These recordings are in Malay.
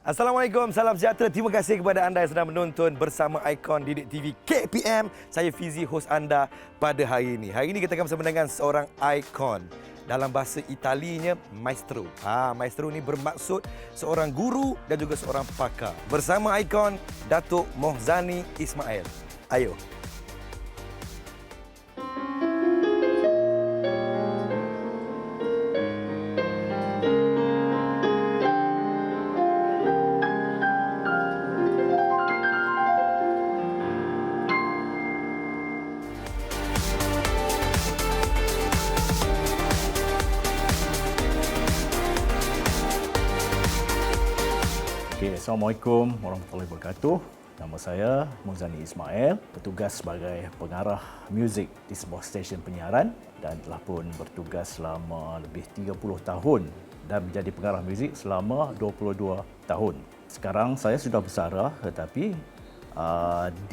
Assalamualaikum, salam sejahtera. Terima kasih kepada anda yang sedang menonton bersama Ikon Didik TV KPM. Saya Fizi, hos anda pada hari ini. Hari ini kita akan bersama dengan seorang ikon. Dalam bahasa Italinya, maestro. Maestro ini bermaksud seorang guru dan juga seorang pakar. Bersama ikon Datuk Mohzani Ismail. Ayo. Okay, Assalamualaikum warahmatullahi wabarakatuh. Nama saya Mohzani Ismail, bertugas sebagai pengarah muzik di sebuah stesen penyiaran dan telah pun bertugas selama lebih 30 tahun dan menjadi pengarah muzik selama 22 tahun. Sekarang saya sudah bersara tetapi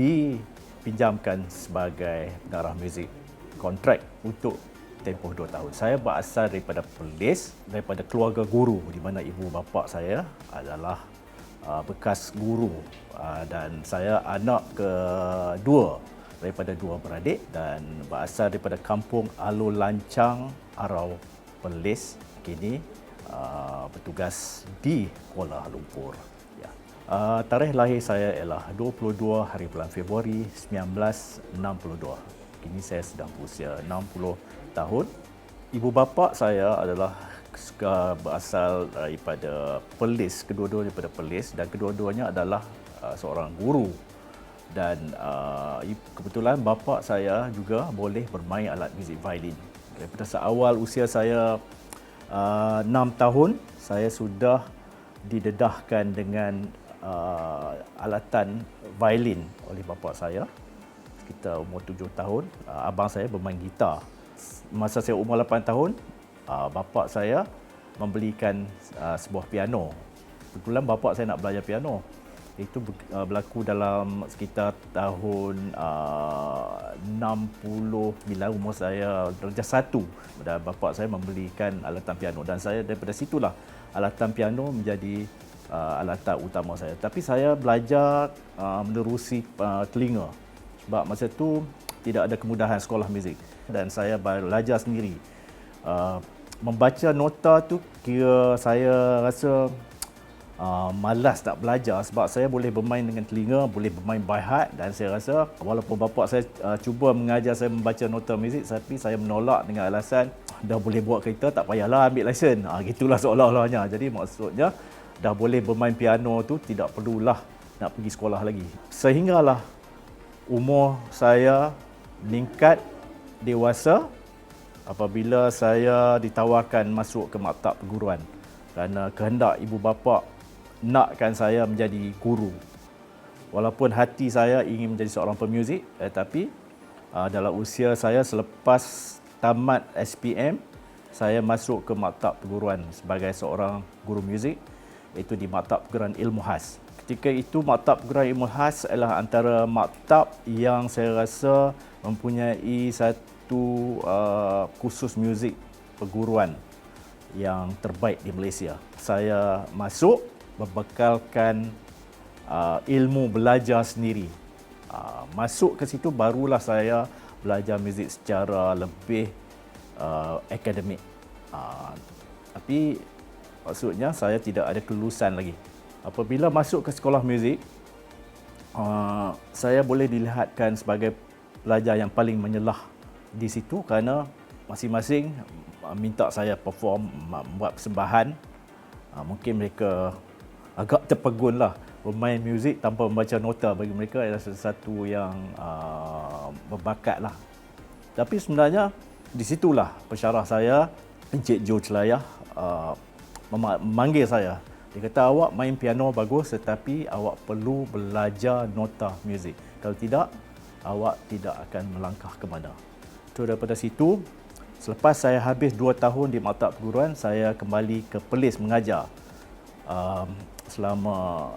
dipinjamkan sebagai pengarah muzik kontrak untuk tempoh 2 tahun. Saya berasal daripada Perlis, daripada keluarga guru di mana ibu bapa saya adalah bekas guru dan saya anak kedua daripada dua beradik dan berasal daripada kampung Alor Lancang, Arau, Perlis. Kini bertugas di Kuala Lumpur. Ya. Tarikh lahir saya ialah 22 hari bulan Februari 1962. Kini saya sedang berusia 60 tahun. Ibu bapa saya adalah berasal daripada Perlis, kedua-duanya daripada Perlis dan kedua-duanya adalah seorang guru dan kebetulan bapa saya juga boleh bermain alat muzik violin. Daripada seawal usia saya 6 tahun, saya sudah didedahkan dengan alatan violin oleh bapa saya. Sekitar umur 7 tahun, abang saya bermain gitar. Masa saya umur 8 tahun, bapa saya membelikan sebuah piano. Kebetulan bapa saya nak belajar piano. Itu berlaku dalam sekitar tahun 69, umur saya darjah 1. Dan bapa saya membelikan alatan piano dan saya daripada situlah alatan piano menjadi alatan utama saya. Tapi saya belajar menerusi telinga. Sebab masa itu tidak ada kemudahan sekolah muzik dan saya belajar sendiri. Membaca nota tu kira saya rasa malas nak belajar sebab saya boleh bermain dengan telinga, boleh bermain by heart dan saya rasa walaupun bapa saya cuba mengajar saya membaca nota muzik tapi saya menolak dengan alasan dah boleh buat kereta tak payahlah ambil lesen. Gitulah seolah-olahnya. Jadi maksudnya dah boleh bermain piano tu tidak perlulah nak pergi sekolah lagi. Sehinggalah umur saya meningkat dewasa apabila saya ditawarkan masuk ke maktab perguruan kerana kehendak ibu bapa nakkan saya menjadi guru. Walaupun hati saya ingin menjadi seorang pemuzik, tetapi dalam usia saya selepas tamat SPM, saya masuk ke maktab perguruan sebagai seorang guru muzik, iaitu di maktab perguruan Ilmu Khas. Ketika itu maktab perguruan Ilmu Khas adalah antara maktab yang saya rasa mempunyai satu kursus muzik perguruan yang terbaik di Malaysia. Saya masuk berbekalkan ilmu belajar sendiri. Masuk ke situ barulah saya belajar muzik secara lebih akademik. Tapi maksudnya saya tidak ada kelulusan lagi. Apabila masuk ke sekolah muzik, saya boleh dilihatkan sebagai pelajar yang paling menyelah di situ kerana masing-masing minta saya perform, buat persembahan. Mungkin mereka agak terpegun lah. Bermain muzik tanpa membaca nota bagi mereka adalah sesuatu yang berbakat lah. Tapi sebenarnya di situlah pensyarah saya, Encik Joe Celayah, memanggil saya. Dia kata awak main piano bagus tetapi awak perlu belajar nota muzik. Kalau tidak, awak tidak akan melangkah ke mana. So, daripada situ, selepas saya habis 2 tahun di maktab perguruan, saya kembali ke Perlis mengajar. Selama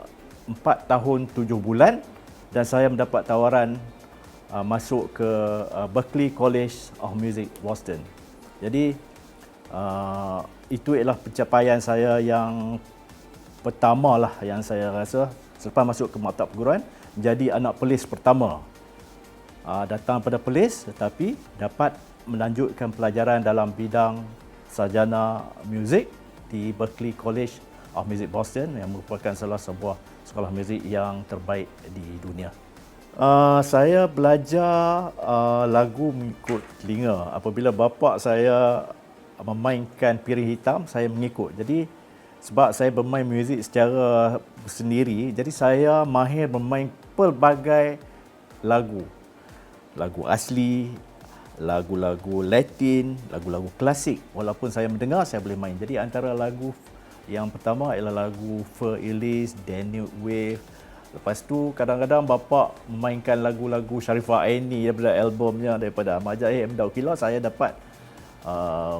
4 tahun 7 bulan dan saya mendapat tawaran masuk ke Berklee College of Music, Boston. Jadi itu ialah pencapaian saya yang pertama lah yang saya rasa selepas masuk ke maktab perguruan, menjadi anak pelis pertama. Datang pada pelis tetapi dapat melanjutkan pelajaran dalam bidang sarjana muzik di Berklee College of Music Boston yang merupakan salah sebuah sekolah muzik yang terbaik di dunia. Saya belajar lagu mengikut telinga. Apabila bapa saya memainkan piring hitam, saya mengikut. Jadi sebab saya bermain muzik secara sendiri, jadi saya mahir bermain pelbagai lagu. Lagu asli, lagu-lagu Latin, lagu-lagu klasik. Walaupun saya mendengar, saya boleh main. Jadi antara lagu yang pertama ialah lagu Fur Elise, Danube Wave. Lepas tu kadang-kadang bapa memainkan lagu-lagu Sharifah Aini daripada albumnya daripada Ahmad Zahid, Daud Kila. Saya dapat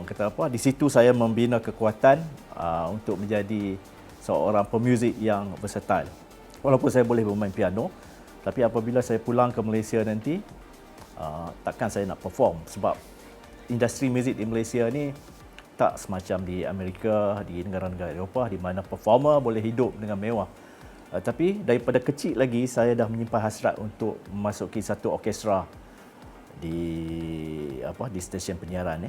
kata apa, di situ saya membina kekuatan untuk menjadi seorang pemuzik yang versatile. Walaupun saya boleh bermain piano, tapi apabila saya pulang ke Malaysia nanti, takkan saya nak perform sebab industri muzik di Malaysia ni tak semacam di Amerika, di negara-negara Eropah di mana performer boleh hidup dengan mewah. Tapi daripada kecil lagi saya dah menyimpan hasrat untuk memasuki satu orkestra di stesen penyiaran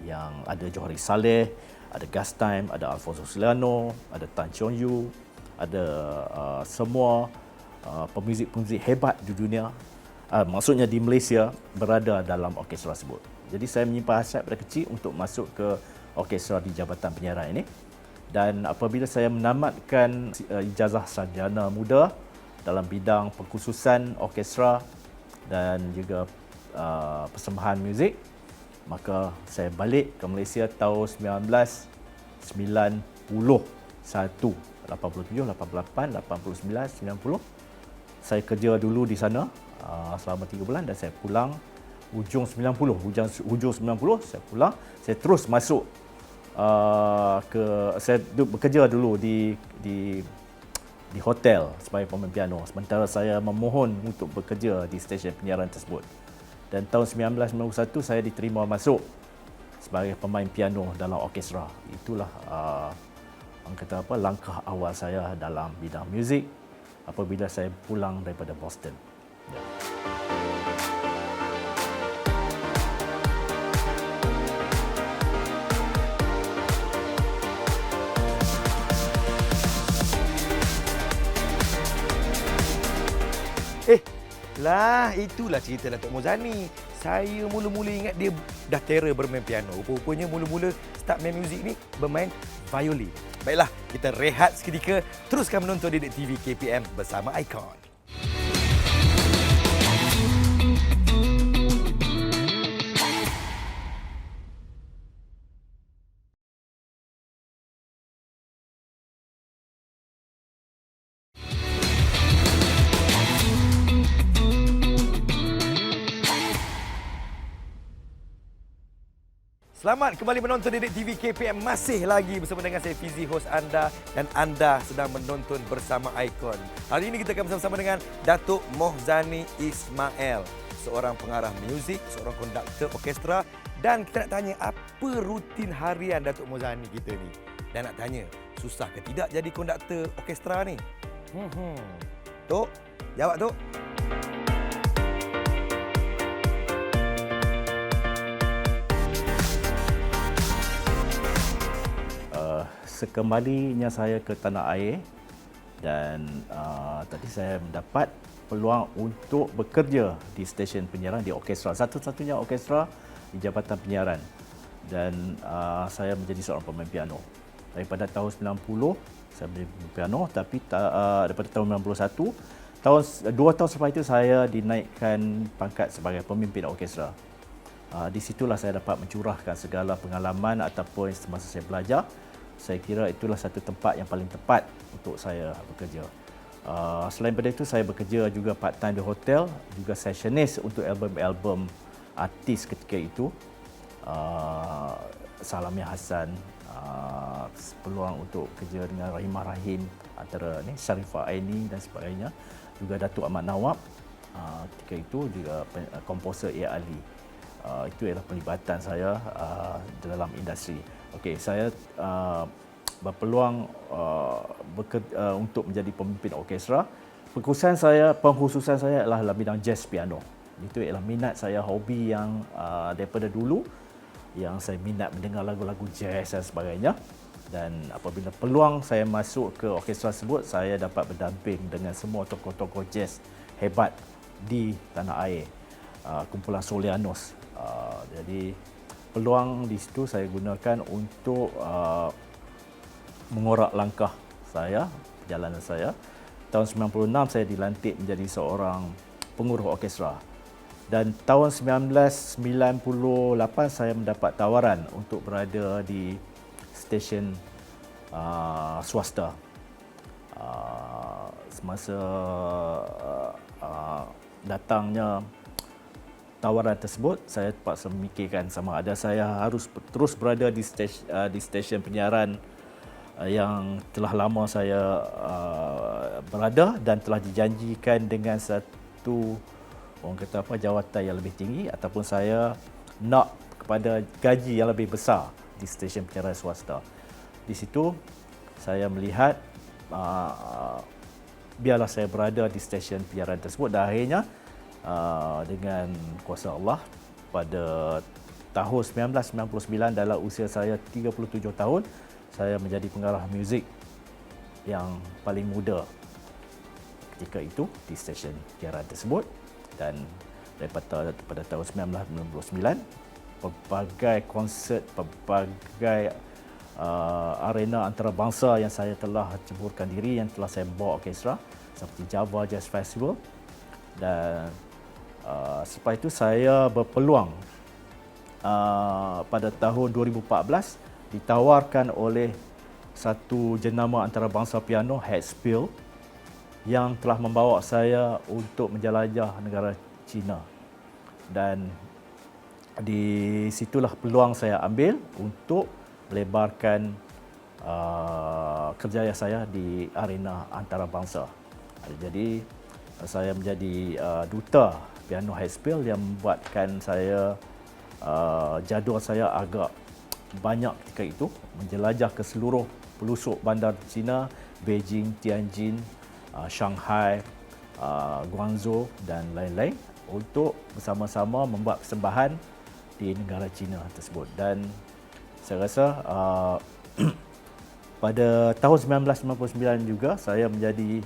yang ada Johari Saleh, ada Gas Time, ada Alfonso Solano, ada Tan Chong Yu, ada semua pemuzik-pemuzik hebat di dunia, maksudnya di Malaysia, berada dalam orkestra tersebut. Jadi saya menyimpan hasrat pada kecil untuk masuk ke orkestra di Jabatan Penyiaran ini. Dan apabila saya menamatkan ijazah sarjana muda dalam bidang pengkhususan orkestra dan juga persembahan muzik, maka saya balik ke Malaysia tahun 1991, 87, 88, 89, 90. Saya kerja dulu di sana selama 3 bulan dan saya pulang hujung 90. Hujung 90 saya pulang, saya terus masuk saya bekerja dulu di hotel sebagai pemain piano sementara saya memohon untuk bekerja di stesen penyiaran tersebut. Dan tahun 1991 saya diterima masuk sebagai pemain piano dalam orkestra. Itulah langkah awal saya dalam bidang muzik apabila saya pulang daripada Boston. Ya. Itulah cerita Datuk Mozani. Saya mula-mula ingat dia dah terror bermain piano. Rupanya mula-mula start main muzik ni bermain violin. Baiklah, kita rehat seketika. Teruskan menonton Didik TV KPM bersama Icon. Selamat kembali menonton Didik TV KPM. Masih lagi bersama dengan saya Fizi, host anda, dan anda sedang menonton bersama Icon. Hari ini kita akan bersama-sama dengan Datuk Mohzani Ismail, seorang pengarah muzik, seorang konduktor orkestra, dan kita nak tanya apa rutin harian Datuk Mohzani kita ni. Dan nak tanya, susah ke tidak jadi konduktor orkestra ni? Tok, jawab Tok. Sekembalinya saya ke tanah air dan tadi saya mendapat peluang untuk bekerja di stesen penyiaran, di orkestra, satu-satunya orkestra di Jabatan Penyiaran, dan saya menjadi seorang pemain piano. Daripada tahun 90 saya menjadi pemain piano, tapi daripada tahun 91, 2 tahun selepas itu saya dinaikkan pangkat sebagai pemimpin orkestra. Di situlah saya dapat mencurahkan segala pengalaman ataupun semasa saya belajar. Saya kira itulah satu tempat yang paling tepat untuk saya bekerja. Selain daripada itu, saya bekerja juga part-time di hotel, juga sessionist untuk album-album artis ketika itu. Salamia Hassan, peluang untuk kerja dengan Rahimah Rahim, antara Sharifah Aini dan sebagainya. Juga Datuk Ahmad Nawab, ketika itu juga komposer A. Ali. Itu ialah pelibatan saya dalam industri. Okey, saya berpeluang untuk menjadi pemimpin orkestra. Pengkhususan saya adalah dalam bidang jazz piano. Itu ialah minat saya, hobi yang daripada dulu, yang saya minat mendengar lagu-lagu jazz dan sebagainya. Dan apabila peluang saya masuk ke orkestra tersebut, saya dapat berdamping dengan semua tokoh-tokoh jazz hebat di tanah air, kumpulan Solianos. Jadi peluang di situ saya gunakan untuk mengorak langkah saya, perjalanan saya. Tahun 96 saya dilantik menjadi seorang penguruh orkestra. Dan tahun 1998 saya mendapat tawaran untuk berada di stesen swasta. Semasa datangnya tawaran tersebut, saya terpaksa memikirkan sama ada saya harus terus berada di stesen penyiaran yang telah lama saya berada dan telah dijanjikan dengan satu, orang kata apa, jawatan yang lebih tinggi, ataupun saya nak kepada gaji yang lebih besar di stesen penyiaran swasta. Di situ saya melihat biarlah saya berada di stesen penyiaran tersebut, dan akhirnya dengan kuasa Allah pada tahun 1999 dalam usia saya 37 tahun, saya menjadi pengarah muzik yang paling muda ketika itu di stesen penyiaran tersebut. Dan pada tahun 1999, pelbagai konsert, pelbagai arena antarabangsa yang saya telah ceburkan diri, yang telah saya bawa orkestra, seperti Java Jazz Festival. Dan selepas itu saya berpeluang pada tahun 2014 ditawarkan oleh satu jenama antarabangsa piano, Headspiel, yang telah membawa saya untuk menjelajah negara China. Dan di situlah peluang saya ambil untuk melebarkan kerjaya saya di arena antarabangsa. Jadi saya menjadi duta piano Headspiel, yang membuatkan saya jadual saya agak banyak ketika itu, menjelajah ke seluruh pelusuk bandar China, Beijing, Tianjin, Shanghai, Guangzhou dan lain-lain, untuk bersama-sama membuat persembahan di negara China tersebut. Dan saya rasa pada tahun 1999 juga saya menjadi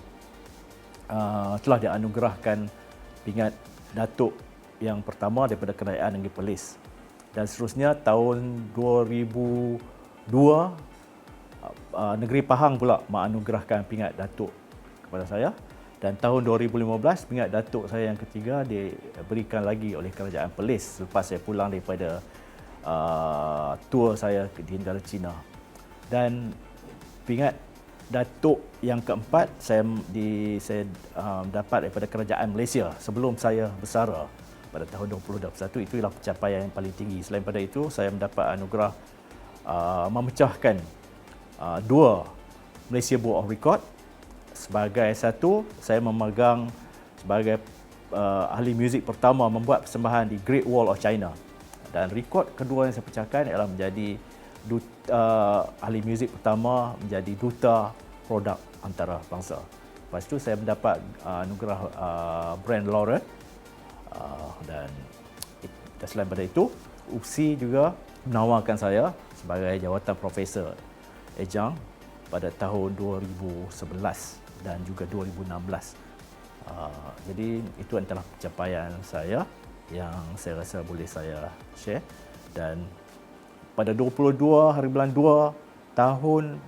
telah dianugerahkan pingat Datuk yang pertama daripada Kerajaan Negeri Perlis. Dan seterusnya tahun 2002 Negeri Pahang pula menganugerahkan pingat Datuk kepada saya. Dan tahun 2015 pingat Datuk saya yang ketiga diberikan lagi oleh Kerajaan Perlis selepas saya pulang daripada tour saya di negara China. Dan pingat Datuk yang keempat saya dapat daripada Kerajaan Malaysia sebelum saya bersara pada tahun 2021. Itu ialah pencapaian yang paling tinggi. Selain pada itu, saya mendapat anugerah memecahkan dua Malaysia Book of Record. Sebagai satu, saya memegang sebagai ahli muzik pertama membuat persembahan di Great Wall of China. Dan rekod kedua yang saya pecahkan ialah menjadi ahli muzik pertama menjadi duta produk antarabangsa. Lepas itu saya mendapat anugerah Brand Laureate. Dan selain daripada itu, UPSI juga menawarkan saya sebagai jawatan Profesor Ejang pada tahun 2011 dan juga 2016. Jadi itu adalah pencapaian saya yang saya rasa boleh saya share. Dan pada 22 hari bulan 2 tahun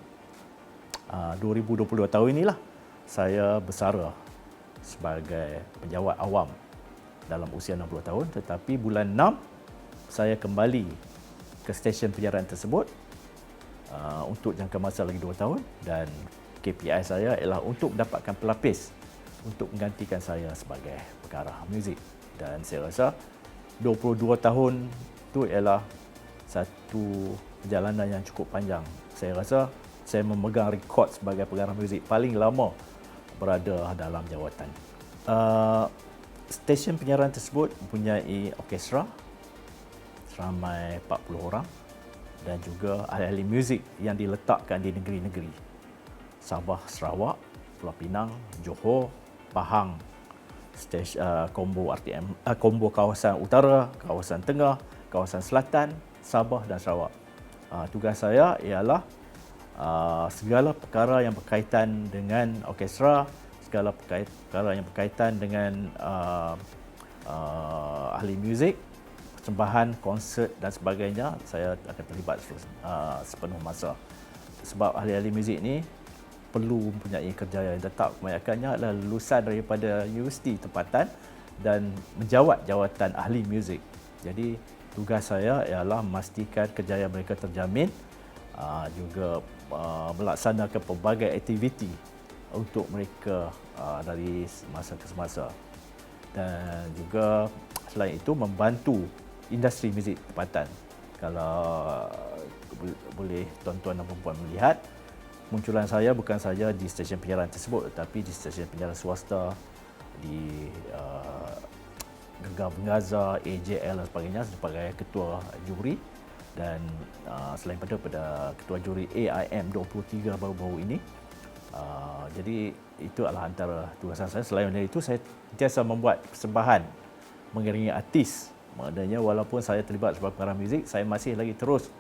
2022 tahun inilah saya bersara sebagai penjawat awam dalam usia 60 tahun, tetapi bulan 6 saya kembali ke stesen penyiaran tersebut untuk jangka masa lagi 2 tahun, dan KPI saya ialah untuk mendapatkan pelapis untuk menggantikan saya sebagai pengarah muzik. Dan saya rasa 22 tahun itu ialah satu perjalanan yang cukup panjang. Saya rasa saya memegang rekod sebagai pengarah muzik paling lama berada dalam jawatan. Stesen penyiaran tersebut mempunyai orkestra seramai 40 orang, dan juga ahli-ahli muzik yang diletakkan di negeri-negeri Sabah, Sarawak, Pulau Pinang, Johor, Pahang, combo RTM, combo kawasan utara, kawasan tengah, kawasan selatan, Sabah dan Sarawak. Tugas saya ialah segala perkara yang berkaitan dengan orkestra, segala perkara yang berkaitan dengan ahli muzik, persembahan, konsert dan sebagainya, saya akan terlibat sepenuh masa. Sebab ahli-ahli muzik ni perlu mempunyai kerjaya yang tetap. Kebanyakannya adalah lulusan daripada universiti tempatan dan menjawat jawatan ahli muzik. Jadi tugas saya ialah memastikan kerjaya mereka terjamin, juga melaksanakan pelbagai aktiviti untuk mereka dari semasa ke semasa. Dan juga selain itu membantu industri muzik tempatan. Kalau boleh tuan-tuan dan puan melihat, munculan saya bukan saja di stesen penyiaran tersebut, tetapi di stesen penyiaran swasta, di Gegar Bengaza, AJL dan sebagainya sebagai ketua juri, dan selain pada ketua juri AIM 23 baru-baru ini. Jadi itu adalah antara tugasan saya. Selain dari itu, saya sentiasa membuat persembahan mengiringi artis. Maknanya walaupun saya terlibat sebagai pengarah muzik, saya masih lagi terus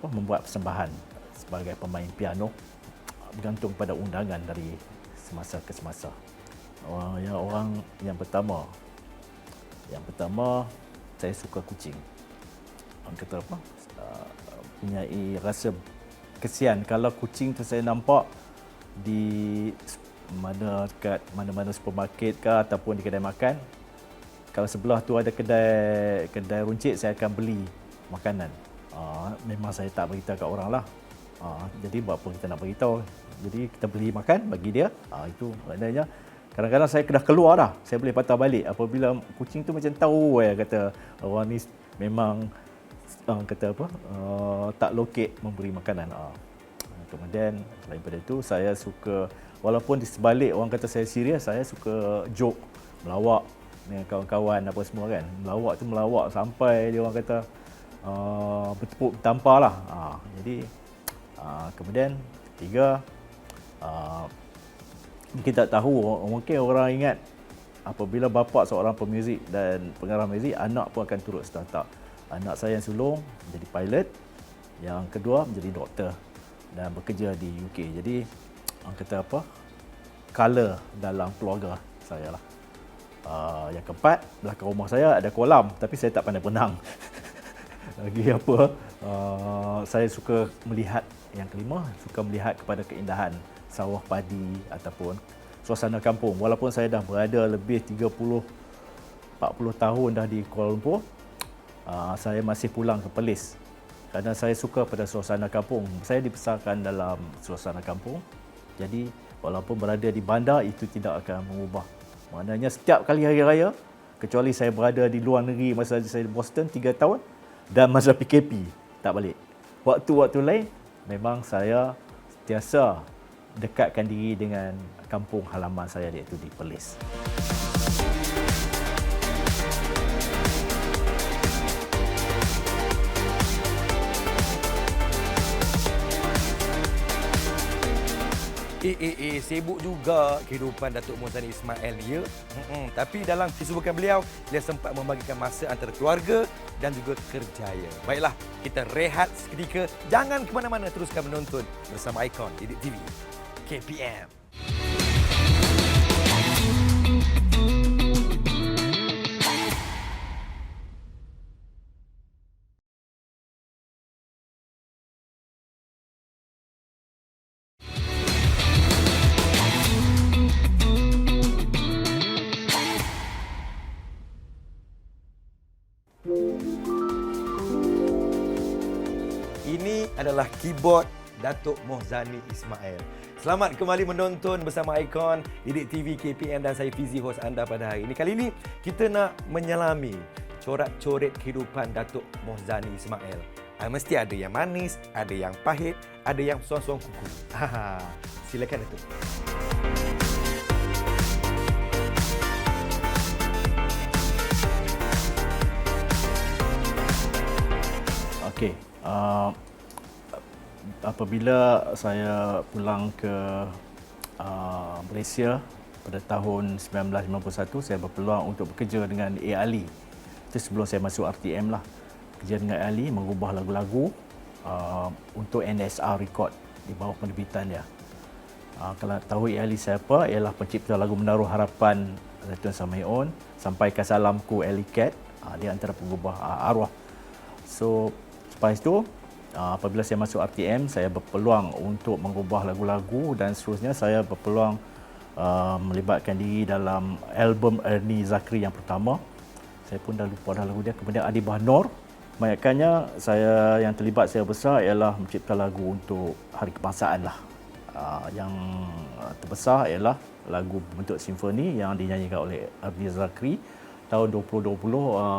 membuat persembahan sebagai pemain piano, bergantung pada undangan dari semasa ke semasa. Yang pertama saya suka kucing. Orang kata apa? Punyai rasa kesian kalau kucing tu saya nampak di mana-mana supermarket ke ataupun di kedai makan. Kalau sebelah tu ada kedai runcit, saya akan beli makanan. Memang saya tak beritahu kat orang lah. Jadi buat apa kita nak beritahu? Jadi kita beli makan bagi dia. Itu maknanya kadang-kadang saya dah keluar dah. Saya boleh patah balik apabila kucing tu macam tahu kata orang ni memang tak lokek memberi makanan. Kemudian selain daripada itu, saya suka, walaupun di sebalik orang kata saya serius, saya suka joke, melawak dengan kawan-kawan apa semua kan. Melawak sampai dia orang kata bertepuk bertampar lah. Jadi kemudian ketiga, mungkin tak tahu, mungkin orang ingat apabila bapa seorang pemuzik dan pengarah muzik, anak pun akan turut serta. Anak saya yang sulung menjadi pilot, yang kedua menjadi doktor dan bekerja di UK. Jadi orang kata apa, color dalam keluarga saya lah. Yang keempat, belakang rumah saya ada kolam, tapi saya tak pandai berenang. Lagi apa, saya suka melihat, yang kelima, suka melihat kepada keindahan sawah padi ataupun suasana kampung. Walaupun saya dah berada lebih 30-40 tahun dah di Kuala Lumpur, saya masih pulang ke Perlis kerana saya suka pada suasana kampung. Saya dibesarkan dalam suasana kampung. Jadi walaupun berada di bandar, itu tidak akan mengubah. Maknanya setiap kali hari raya, kecuali saya berada di luar negeri masa saya di Boston 3 tahun dan masa PKP, tak balik. Waktu-waktu lain memang saya sentiasa dekatkan diri dengan kampung halaman saya, iaitu di Perlis. Sibuk juga kehidupan Datuk Mohzani Ismail ni, ya. Tapi dalam kesibukan beliau, dia sempat membagikan masa antara keluarga dan juga kerjaya. Baiklah, kita rehat seketika. Jangan ke mana-mana, teruskan menonton bersama Icon Didik TV KPM. Ini adalah keyboard Datuk Mohzani Ismail. Selamat kembali menonton bersama Icon Didik TV KPM dan saya Fizi, hos anda pada hari ini. Kali ini kita nak menyelami corak-coret kehidupan Datuk Mohzani Ismail. Mesti ada yang manis, ada yang pahit, ada yang suang-suang kuku. Silakan Datuk. Okey, apabila saya pulang ke Malaysia pada tahun 1951, saya berpeluang untuk bekerja dengan A. Ali. Itu sebelum saya masuk RTM lah. Kerja dengan A. Ali, mengubah lagu-lagu untuk NSR Record di bawah penerbitan dia. Kalau tahu A. Ali siapa, ialah pencipta lagu Menaruh Harapan Zaitun Samion, Sampaikan Salamku Alley Cat. Dia antara pengubah arwah. So, lepas itu, apabila saya masuk RTM, saya berpeluang untuk mengubah lagu-lagu dan seterusnya saya berpeluang melibatkan diri dalam album Ernie Zakri yang pertama. Saya pun dah lupa dah lagu dia. Kemudian Adibah Nur. Kebanyakannya saya yang terlibat saya besar ialah mencipta lagu untuk Hari Kebangsaan lah. Yang terbesar ialah lagu bentuk simfoni yang dinyanyikan oleh Ernie Zakri tahun 2020,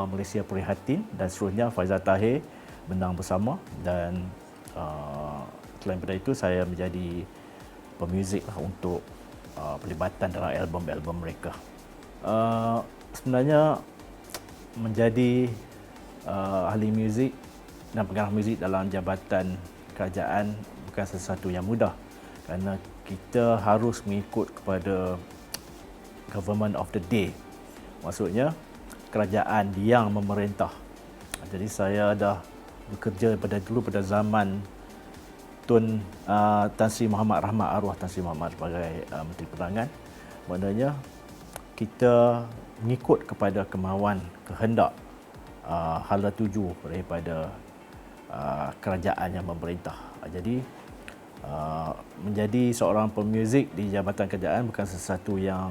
Malaysia Prihatin, dan seterusnya Faizal Tahir menang bersama, dan selain daripada itu saya menjadi pemuzik lah untuk pelibatan dalam album-album mereka. Sebenarnya menjadi ahli muzik dan pengarah muzik dalam jabatan kerajaan bukan sesuatu yang mudah, kerana kita harus mengikut kepada government of the day, maksudnya kerajaan yang memerintah. Jadi saya dah bekerja pada zaman Tan Sri Muhammad Rahmat, arwah Tan Sri Muhammad sebagai Menteri Perdagangan. Maknanya kita mengikut kepada kemauan, kehendak, hala tuju daripada kerajaan yang memerintah. Jadi menjadi seorang pemuzik di jabatan kerajaan bukan sesuatu yang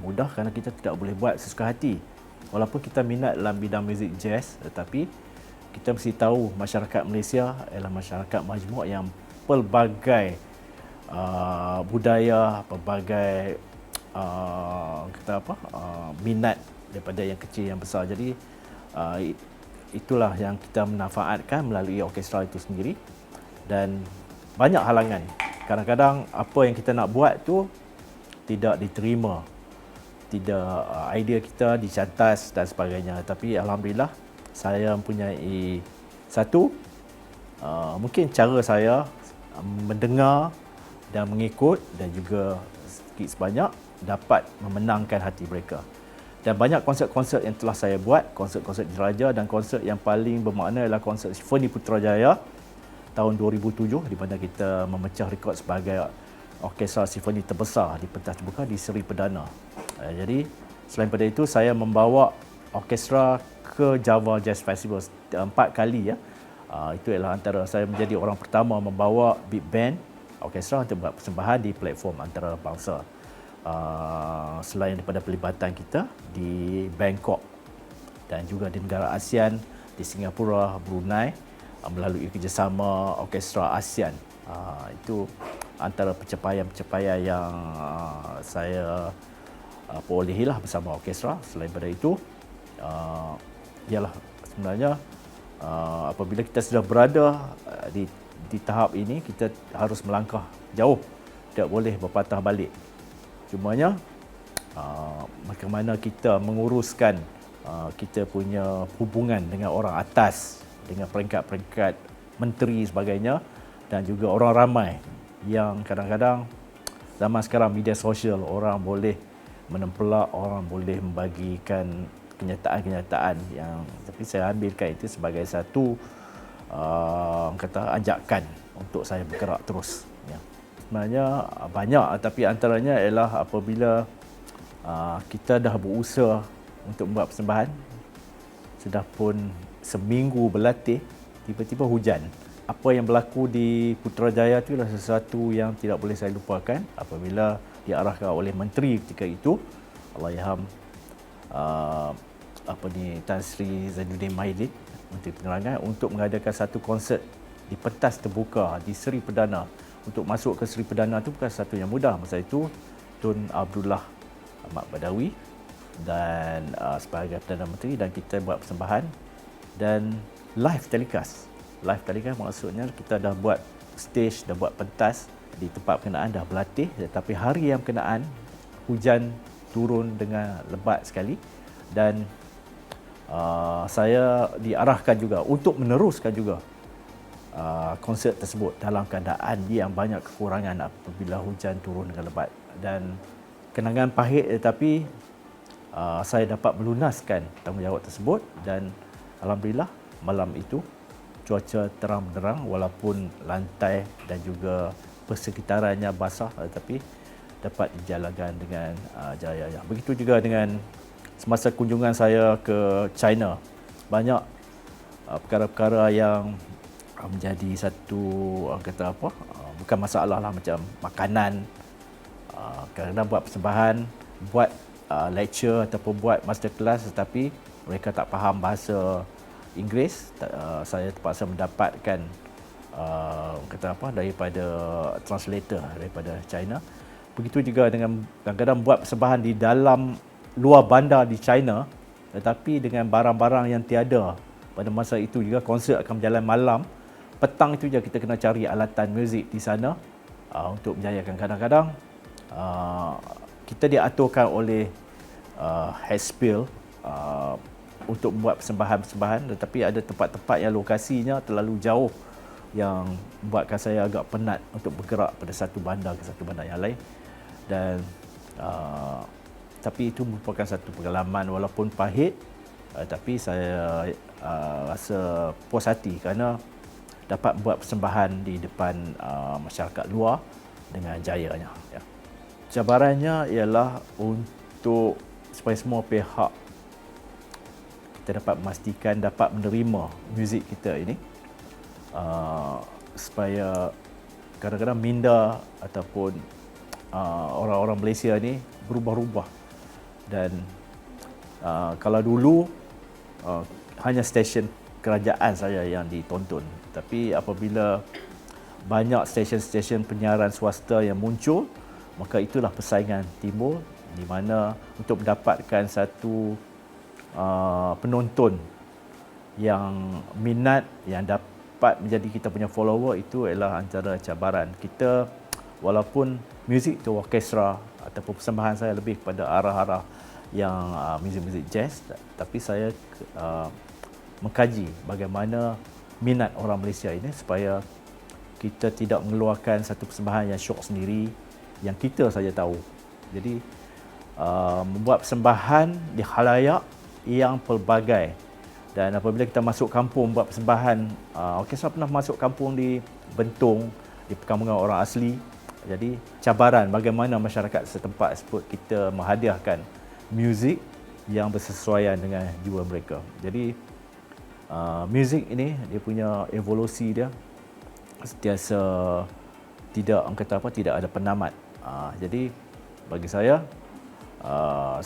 mudah, kerana kita tidak boleh buat sesuka hati. Walaupun kita minat dalam bidang muzik jazz, tetapi kita mesti tahu masyarakat Malaysia ialah masyarakat majmuk yang pelbagai budaya, pelbagai minat daripada yang kecil yang besar. Jadi itulah yang kita manfaatkan melalui orkestra itu sendiri, dan banyak halangan. Kadang-kadang apa yang kita nak buat tu tidak diterima, tidak idea kita dicantas dan sebagainya. Tapi alhamdulillah saya mempunyai satu, mungkin cara saya mendengar dan mengikut, dan juga sedikit sebanyak dapat memenangkan hati mereka. Dan banyak konsert-konsert yang telah saya buat, konsert-konsert diraja, dan konsert yang paling bermakna adalah konsert Simfoni Putrajaya tahun 2007, di mana kita memecah rekod sebagai orkestra simfoni terbesar di pentas terbuka di Seri Perdana. Jadi selain daripada itu, saya membawa orkestra ke Java Jazz Festival 4 kali ya. Itu ialah antara saya menjadi orang pertama membawa big band orkestra untuk buat persembahan di platform antarabangsa. Selain daripada pelibatan kita di Bangkok dan juga di negara ASEAN, di Singapura, Brunei, melalui kerjasama orkestra ASEAN. Itu antara pencapaian-pencapaian yang saya perolehilah bersama orkestra. Selain daripada itu, ialah sebenarnya apabila kita sudah berada di tahap ini, kita harus melangkah jauh, tidak boleh berpatah balik. Cumanya bagaimana kita menguruskan kita punya hubungan dengan orang atas, dengan peringkat-peringkat menteri sebagainya, dan juga orang ramai yang kadang-kadang zaman sekarang media sosial, orang boleh menempelak, orang boleh membagikan kenyataan-kenyataan yang, tapi saya ambilkan itu sebagai satu ajakan untuk saya bergerak terus. Ya. Sebenarnya banyak, tapi antaranya ialah apabila kita dah berusaha untuk membuat persembahan, sudah pun seminggu berlatih, tiba-tiba hujan. Apa yang berlaku di Putrajaya itu adalah sesuatu yang tidak boleh saya lupakan apabila diarahkan oleh menteri ketika itu, Allahyarham Tan Sri Zainuddin Maidin, Menteri Penerangan, untuk mengadakan satu konsert di pentas terbuka di Seri Perdana. Untuk masuk ke Seri Perdana itu bukan sesuatu yang mudah. Masa itu Tun Abdullah Ahmad Badawi dan sebagai Perdana Menteri, dan kita buat persembahan dan live telecast. Live telecast maksudnya kita dah buat stage, dah buat pentas di tempat berkenaan, dah berlatih, tetapi hari yang berkenaan hujan turun dengan lebat sekali, dan saya diarahkan juga untuk meneruskan juga konsert tersebut dalam keadaan yang banyak kekurangan apabila hujan turun dengan lebat. Dan kenangan pahit tetapi saya dapat melunaskan tanggungjawab tersebut dan alhamdulillah malam itu cuaca terang benderang walaupun lantai dan juga persekitarannya basah tetapi dapat dijalankan dengan jaya. Begitu juga dengan semasa kunjungan saya ke China. Banyak perkara-perkara yang menjadi satu kata apa, bukan masalah lah, macam makanan, kadang-kadang buat persembahan, buat lecture ataupun buat masterclass tetapi mereka tak faham bahasa Inggeris. Saya terpaksa mendapatkan kata apa daripada translator daripada China. Begitu juga dengan kadang-kadang buat persembahan di dalam luar bandar di China tetapi dengan barang-barang yang tiada. Pada masa itu juga konsert akan berjalan malam. Petang itu je kita kena cari alatan muzik di sana untuk menjayakan. Kadang-kadang kita diaturkan oleh Hatfield untuk membuat persembahan-persembahan tetapi ada tempat-tempat yang lokasinya terlalu jauh yang membuatkan saya agak penat untuk bergerak pada satu bandar ke satu bandar yang lain. Dan tapi itu merupakan satu pengalaman walaupun pahit tapi saya rasa puas hati kerana dapat buat persembahan di depan masyarakat luar dengan jayanya. Ya. Cabarannya ialah untuk supaya semua pihak kita dapat memastikan dapat menerima muzik kita ini, supaya kadang-kadang minda ataupun orang-orang Malaysia ni berubah-ubah. Dan kalau dulu hanya stesen kerajaan saja yang ditonton, tapi apabila banyak stesen-stesen penyiaran swasta yang muncul, maka itulah persaingan timbul di mana untuk mendapatkan satu penonton yang minat, yang dapat menjadi kita punya follower, itu adalah antara cabaran. Kita walaupun muzik itu orkestra ataupun persembahan saya lebih kepada arah-arah yang muzik-muzik jazz, tapi saya mengkaji bagaimana minat orang Malaysia ini supaya kita tidak mengeluarkan satu persembahan yang syok sendiri yang kita saja tahu. Jadi membuat persembahan di khalayak yang pelbagai. Dan apabila kita masuk kampung buat persembahan, orkestra pernah masuk kampung di Bentong, di perkampungan orang asli. Jadi cabaran bagaimana masyarakat setempat sebut kita menghadiahkan muzik yang bersesuaian dengan jiwa mereka. Jadi muzik ini dia punya evolusi dia sentiasa tidak tidak ada penamat. Jadi bagi saya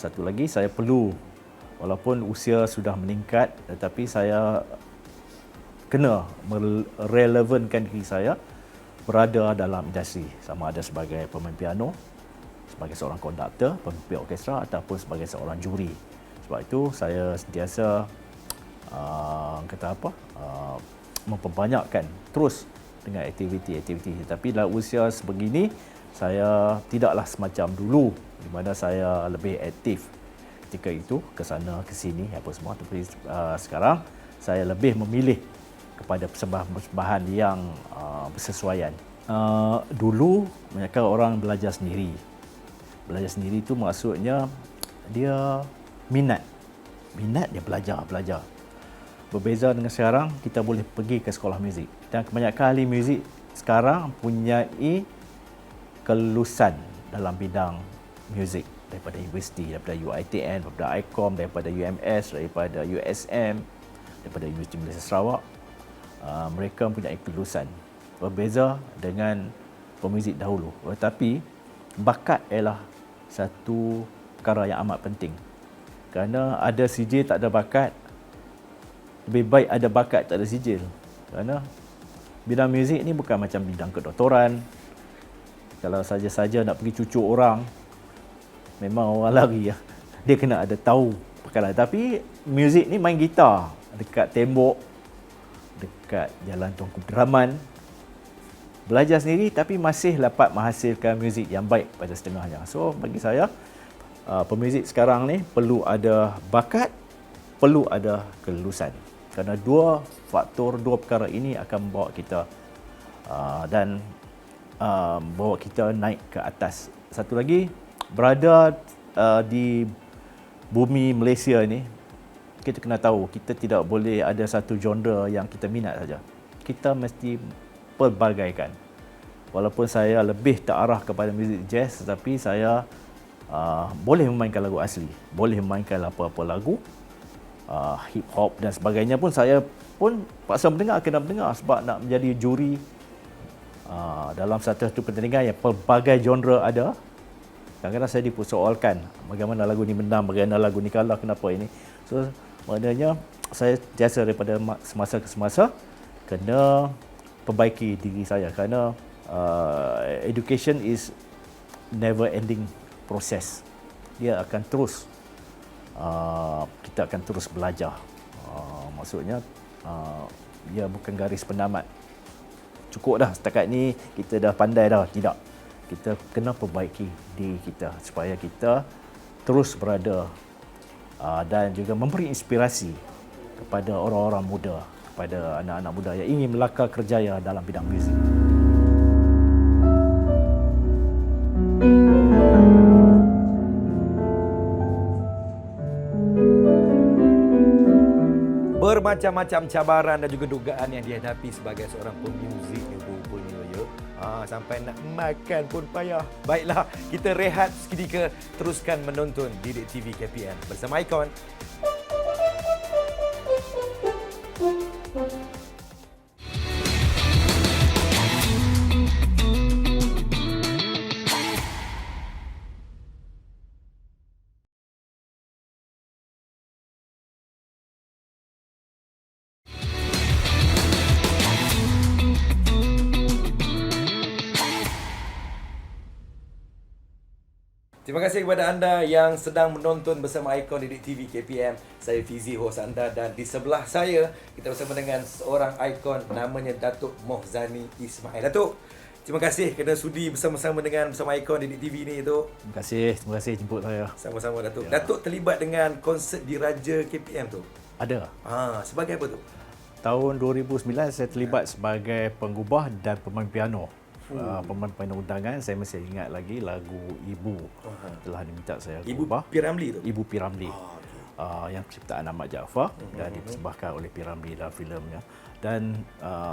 satu lagi, saya perlu, walaupun usia sudah meningkat tetapi saya kena merelevankan diri saya berada dalam industri, sama ada sebagai pemain piano, sebagai seorang konduktor, pemimpin orkestra ataupun sebagai seorang juri. Sebab itu saya sentiasa memperbanyakkan terus dengan aktiviti-aktiviti. Tapi dalam usia sebegini saya tidaklah semacam dulu di mana saya lebih aktif ketika itu ke sana ke sini apa semua. Tapi sekarang saya lebih memilih kepada persembahan-persembahan yang bersesuaian. Dulu mereka orang belajar sendiri. Belajar sendiri itu maksudnya dia minat dia belajar. Berbeza dengan sekarang, kita boleh pergi ke sekolah muzik. Dan kebanyakan ahli muzik sekarang mempunyai kelulusan dalam bidang muzik daripada universiti, daripada UiTM, daripada ICOM, daripada UMS, daripada USM, daripada Universiti Malaysia Sarawak. Mereka mempunyai kelulusan. Berbeza dengan pemuzik dahulu. Tetapi bakat ialah satu perkara yang amat penting. Kerana ada sijil tak ada bakat, lebih baik ada bakat tak ada sijil. Kerana bidang muzik ni bukan macam bidang kedoktoran. Kalau saja-saja nak pergi cucuk orang, memang orang lari ya. Dia kena ada tahu perkara. Tapi muzik ni main gitar dekat tembok, dekat jalan Tunku Deraman, belajar sendiri tapi masih dapat menghasilkan muzik yang baik pada setengahnya. So bagi saya, pemuzik sekarang ni perlu ada bakat, perlu ada kelulusan. Kerana dua perkara ini akan membawa kita dan bawa kita naik ke atas. Satu lagi, berada di bumi Malaysia ini, kita kena tahu kita tidak boleh ada satu genre yang kita minat saja. Kita mesti pelbagaikan. Walaupun saya lebih terarah kepada muzik jazz, tetapi saya boleh memainkan lagu asli, boleh memainkan apa-apa lagu hip hop dan sebagainya pun saya pun paksa kena mendengar sebab nak menjadi juri dalam satu pertandingan yang pelbagai genre ada. Kadang-kadang saya dipersoalkan bagaimana lagu ni menang, bagaimana lagu ni kalah, kenapa ini. So maknanya saya biasa daripada semasa ke semasa kena perbaiki diri saya kerana education is never ending process. Dia akan terus kita akan terus belajar. Maksudnya dia bukan garis penamat. Cukup dah setakat ni kita dah pandai dah. Tidak. Kita kena perbaiki diri kita supaya kita terus berada dan juga memberi inspirasi kepada orang-orang muda, kepada anak-anak muda yang ingin melakar kerjaya dalam bidang muzik. Bermacam-macam cabaran dan juga dugaan yang dihadapi sebagai seorang pemuzik ni rupanya ya. Sampai nak makan pun payah. Baiklah, kita rehat seketika, teruskan menonton Didik TV KPM bersama Icon. Terima kasih kepada anda yang sedang menonton bersama Icon Didik TV KPM. Saya Fizi, hos anda, dan di sebelah saya kita bersama dengan seorang ikon namanya Datuk Mohzani Ismail. Datuk, terima kasih kerana sudi bersama-sama bersama Icon Didik TV ni, Datuk. Terima kasih jemput saya. Sama-sama, Datuk. Ya. Datuk terlibat dengan konsert Diraja KPM tu? Ada. Sebagai apa tu? Tahun 2009 saya terlibat sebagai penggubah dan pemain piano. Pemain undangan, saya masih ingat lagi lagu Ibu telah diminta saya ubah. Ibu P. Ramlee tu? Ibu P. Ramlee. Yang ciptaan Ahmad Jaafar dan dipersembahkan oleh P. Ramlee dalam filmnya. Dan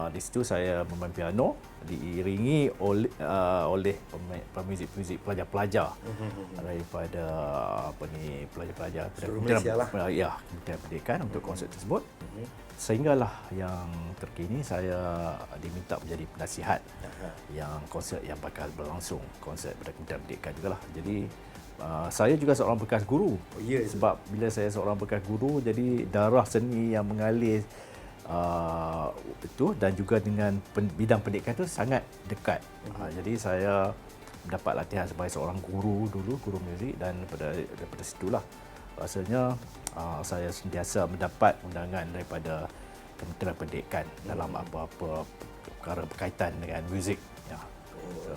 di situ saya memain piano diiringi oleh pemuzik-pemuzik pelajar-pelajar daripada pelajar-pelajar Kementerian Pendidikan untuk konsert tersebut. Sehinggalah yang terkini saya diminta menjadi penasihat yang konsert yang bakal berlangsung, konsert pada Kementerian Pendidikan jugalah. Jadi saya juga seorang bekas guru. Sebab bila saya seorang bekas guru, jadi darah seni yang mengalir itu dan juga dengan bidang pendidikan itu sangat dekat. Jadi saya mendapat latihan sebagai seorang guru dulu, guru muzik, dan daripada situlah rasanya saya sentiasa mendapat undangan daripada Kementerian Pendidikan dalam apa-apa perkara berkaitan dengan muzik. Ya.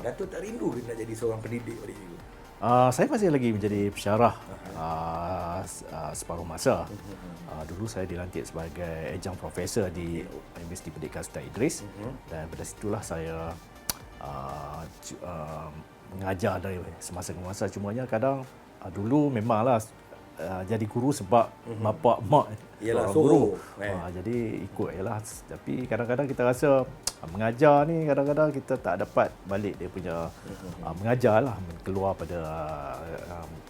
Datuk tak rindu nak jadi seorang pendidik pada itu? Saya masih lagi menjadi pensyarah separuh masa. Dulu saya dilantik sebagai adjunct profesor di Universiti Pendidikan Sultan Idris dan pada situlah saya mengajar dari semasa ke masa. Cumanya kadang dulu memanglah jadi guru sebab bapak mak guru. Jadi ikut ialah. Tapi kadang-kadang kita rasa mengajar ni kadang-kadang kita tak dapat balik dia punya mengajarlah keluar pada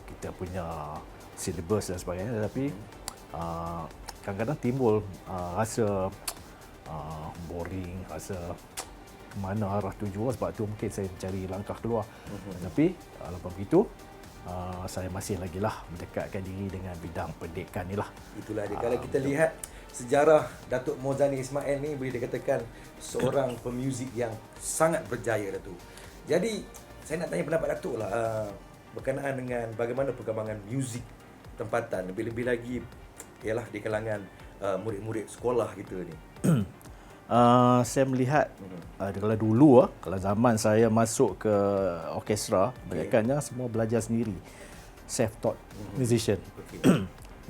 kita punya silibus dan sebagainya. Tapi kadang-kadang timbul rasa boring, rasa mana arah tujuan, sebab tu mungkin saya mencari langkah keluar. Tapi walaupun begitu saya masih lagi lah mendekatkan diri dengan bidang pendidikan ni lah. Itulah dia. Kalau kita lihat sejarah Datuk Mohzani Ismail ni, boleh dikatakan seorang pemuzik yang sangat berjaya, Datuk. Jadi saya nak tanya pendapat Datuk lah berkenaan dengan bagaimana perkembangan muzik tempatan, lebih-lebih lagi ialah di kalangan murid-murid sekolah kita ni. Saya melihat kalau dulu kalau zaman saya masuk ke orkestra, banyaknya semua belajar sendiri, self-taught musician.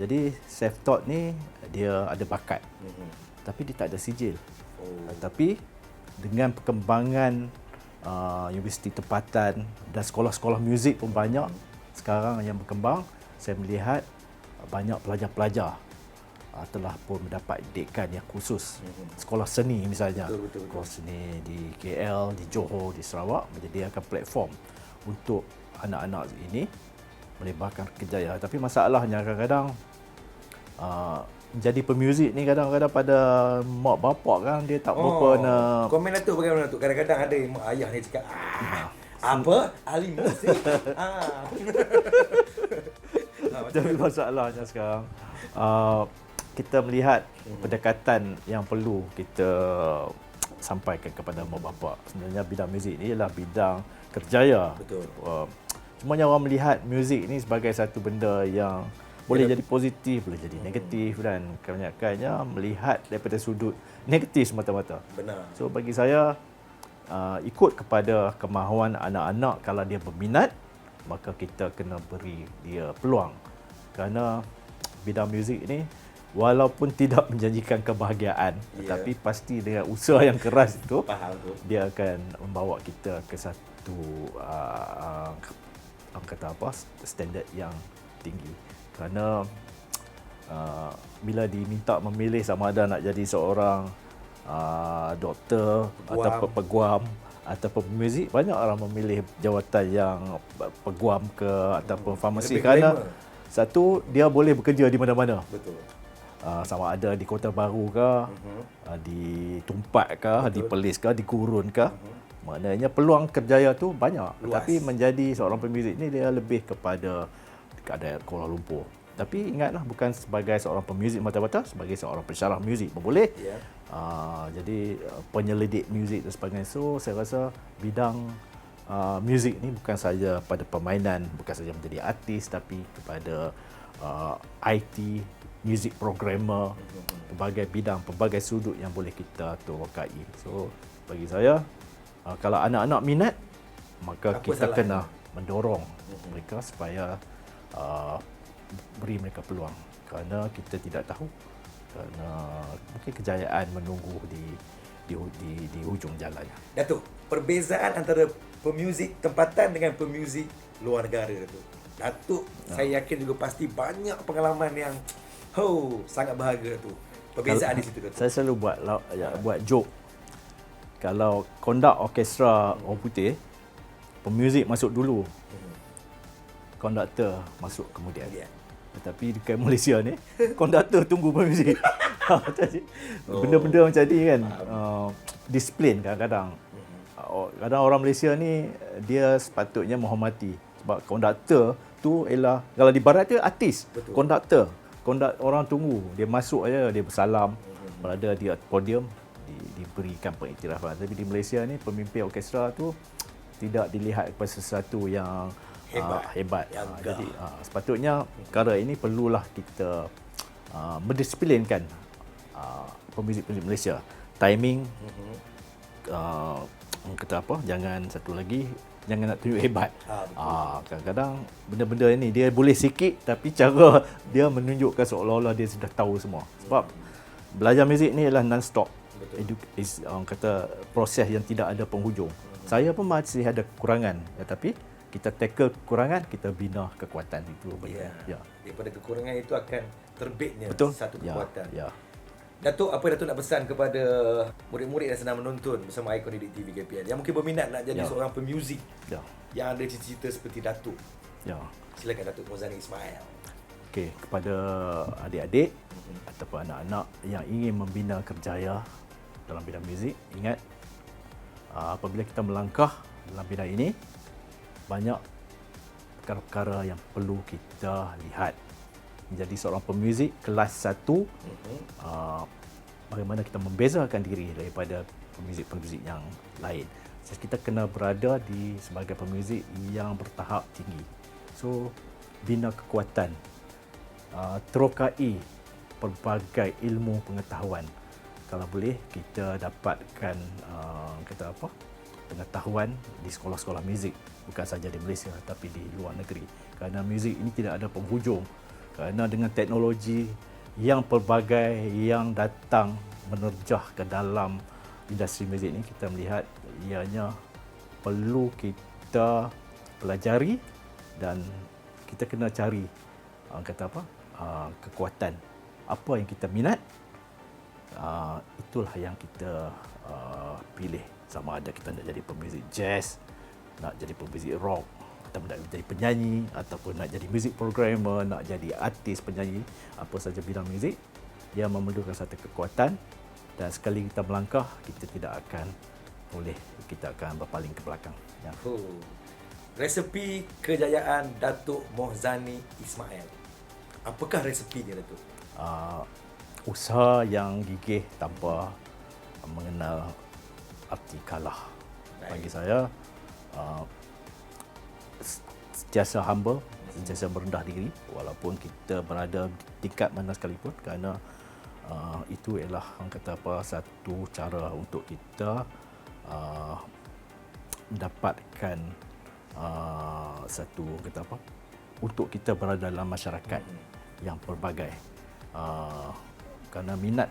Jadi self-taught ni dia ada bakat. Tapi dia tak ada sijil. Tapi dengan perkembangan universiti tempatan dan sekolah-sekolah muzik pun banyak sekarang yang berkembang, saya melihat banyak pelajar-pelajar telah pun mendapat didikan yang khusus. Sekolah seni misalnya, Betul. sekolah seni di KL, di Johor, di Sarawak menyediakan platform untuk anak-anak ini melebarkan kejayaan. Tapi masalahnya kadang-kadang jadi pemuzik ni kadang-kadang pada mak bapak kan dia tak berapa nak. Komen Datuk bagaimana Datuk? Kadang-kadang ada mak ayah ni cakap, apa? Ahli muzik? Tapi masalahnya sekarang kita melihat pendekatan yang perlu kita sampaikan kepada mak bapak. Sebenarnya bidang muzik ni ialah bidang kerjaya. Betul. Cumanya orang melihat muzik ni sebagai satu benda yang boleh jadi positif, boleh jadi negatif, dan kebanyakannya melihat daripada sudut negatif semata-mata. Benar. So bagi saya ikut kepada kemahuan anak-anak. Kalau dia berminat, maka kita kena beri dia peluang. Kerana bidang muzik ni walaupun tidak menjanjikan kebahagiaan, tetapi pasti dengan usaha yang keras itu, dia akan membawa kita ke satu kata apa, standard yang tinggi. Kerana bila diminta memilih sama ada nak jadi seorang doktor atau peguam ataupun pemuzik, banyak orang memilih jawatan yang peguam ke ataupun farmasi, kerana satu, dia boleh bekerja di mana-mana. Betul. Sama ada di Kota Baru ke, di Tumpat ke, di Perlis ke, di Gurun ke. Maknanya peluang kerjaya tu banyak. Luas. Tapi menjadi seorang pemuzik ni dia lebih kepada keadaan Kuala Lumpur. Tapi ingatlah, bukan sebagai seorang pemuzik mata-mata, sebagai seorang pensyarah muzik pun boleh. Jadi penyelidik muzik dan sebagainya. So saya rasa bidang muzik ni bukan saja pada permainan, bukan saja menjadi artis, tapi kepada IT, music programmer, pelbagai bidang, pelbagai sudut yang boleh kita terokai. So bagi saya, kalau anak-anak minat, maka kita kena mendorong mereka supaya beri mereka peluang. Kerana kita tidak tahu, kerana mungkin kejayaan menunggu di hujung jalan. Datuk, perbezaan antara pemuzik tempatan dengan pemuzik luar negara tu. Datuk, saya yakin juga pasti banyak pengalaman yang sangat berharga tu. Perbezaan di situ, Datuk. Saya selalu buat joke. Kalau kondak orkestra orang putih, pemuzik masuk dulu, konduktor masuk kemudian. Tetapi dekat Malaysia ni, konduktor tunggu pemuzik. Benda-benda macam ni kan, disiplin kadang-kadang. Kadang orang Malaysia ni, dia sepatutnya menghormati. Sebab konduktor tu ialah, kalau di barat tu artis, konduktor. Orang tunggu, dia masuk aja, dia bersalam, berada di podium, diberikan pengiktirafan. Tapi di Malaysia ni, pemimpin orkestra tu tidak dilihat sebagai sesuatu yang hebat. Jadi sepatutnya perkara ini perlulah kita mendisiplinkan pemuzik-pemuzik Malaysia. Timing, kata apa, jangan satu lagi, jangan nak tunjuk hebat. Kadang-kadang benda-benda ini dia boleh sikit, tapi cara dia menunjukkan seolah-olah dia sudah tahu semua. Sebab belajar muzik ni ialah non-stop. Kata proses yang tidak ada penghujung. Saya pun masih ada kekurangan, tetapi kita tackle kekurangan, kita bina kekuatan itu. Daripada kekurangan itu akan terbitnya satu kekuatan. Datuk, apa Datuk nak pesan kepada murid-murid yang sedang menonton bersama Icon Didik TV KPN yang mungkin berminat nak jadi seorang pemuzik yang ada cita-cita seperti Datuk? Silakan Datuk Muzani Ismail. Okey, kepada adik-adik ataupun anak-anak yang ingin membina kerjaya dalam bidang muzik, ingat, apabila kita melangkah dalam bidang ini, banyak perkara-perkara yang perlu kita lihat. Menjadi seorang pemuzik kelas 1, bagaimana kita membezakan diri daripada pemuzik-pemuzik yang lain. Jadi kita kena berada sebagai pemuzik yang bertahap tinggi. So, bina kekuatan, terokai pelbagai ilmu pengetahuan. Kalau boleh, kita dapatkan pengetahuan di sekolah-sekolah muzik, bukan saja di Malaysia tapi di luar negeri. Kerana muzik ini tidak ada penghujung. Kerana dengan teknologi yang pelbagai yang datang menerjah ke dalam industri muzik ini, kita melihat ianya perlu kita pelajari dan kita kena cari kekuatan apa yang kita minat, itulah yang kita pilih. Sama ada kita nak jadi pemuzik jazz, nak jadi pemuzik rock, atau nak jadi penyanyi, ataupun nak jadi music programmer, nak jadi artis penyanyi, apa saja bidang muzik, dia memerlukan satu kekuatan, dan sekali kita melangkah, kita tidak akan boleh, kita akan berpaling ke belakang. Ya. Resepi kejayaan Datuk Mohzani Ismail. Apakah resepinya, Datuk? Usaha yang gigih tanpa mengenal arti kalah. Bagi saya, sentiasa humble, sentiasa merendah diri walaupun kita berada di tingkat mana sekalipun, kerana itu ialah satu cara untuk kita mendapatkan untuk kita berada dalam masyarakat yang pelbagai. Kerana minat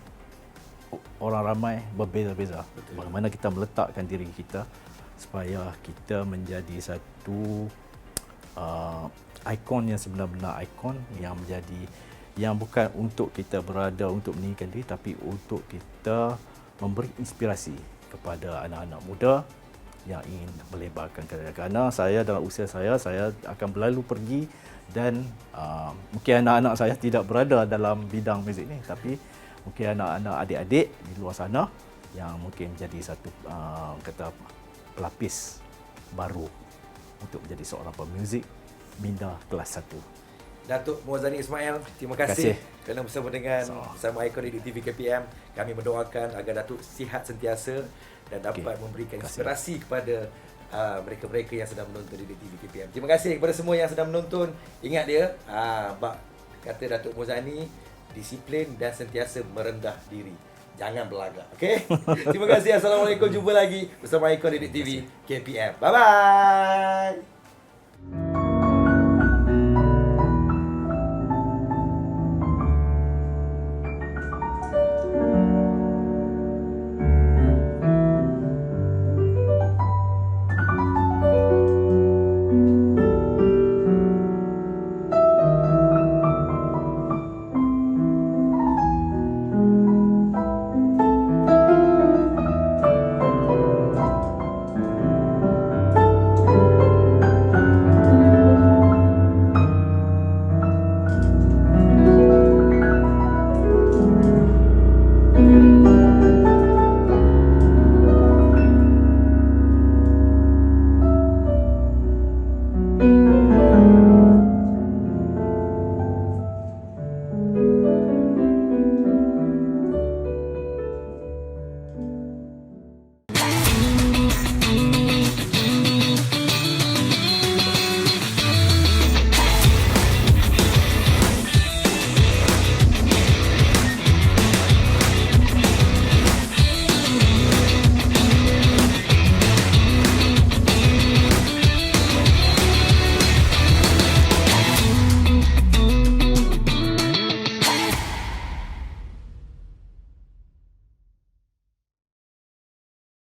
orang ramai berbeza-beza. Bagaimana kita meletakkan diri kita supaya kita menjadi satu ikon yang sebenar-benar ikon, yang bukan untuk kita berada untuk meninggikan diri, tapi untuk kita memberi inspirasi kepada anak-anak muda yang ingin melebarkan karir. Kerana saya dalam usia saya akan berlalu pergi, dan mungkin anak-anak saya tidak berada dalam bidang muzik ni, tapi mungkin anak-anak adik-adik di luar sana yang mungkin menjadi satu pelapis baru untuk menjadi seorang pemuzik minda kelas 1. Datuk Mohzani Ismail, terima kasih kerana bersama dengan bersama Ikon di TV KPM. Kami mendoakan agar Datuk sihat sentiasa dan dapat memberikan inspirasi kepada mereka-mereka yang sedang menonton di TV KPM. Terima kasih kepada semua yang sedang menonton. Ingat dia, kata Datuk Mohzani, disiplin dan sentiasa merendah diri. Jangan berlagak. Okey? Terima kasih. Assalamualaikum. Jumpa lagi bersama Ikon di TV KPM. Bye-bye.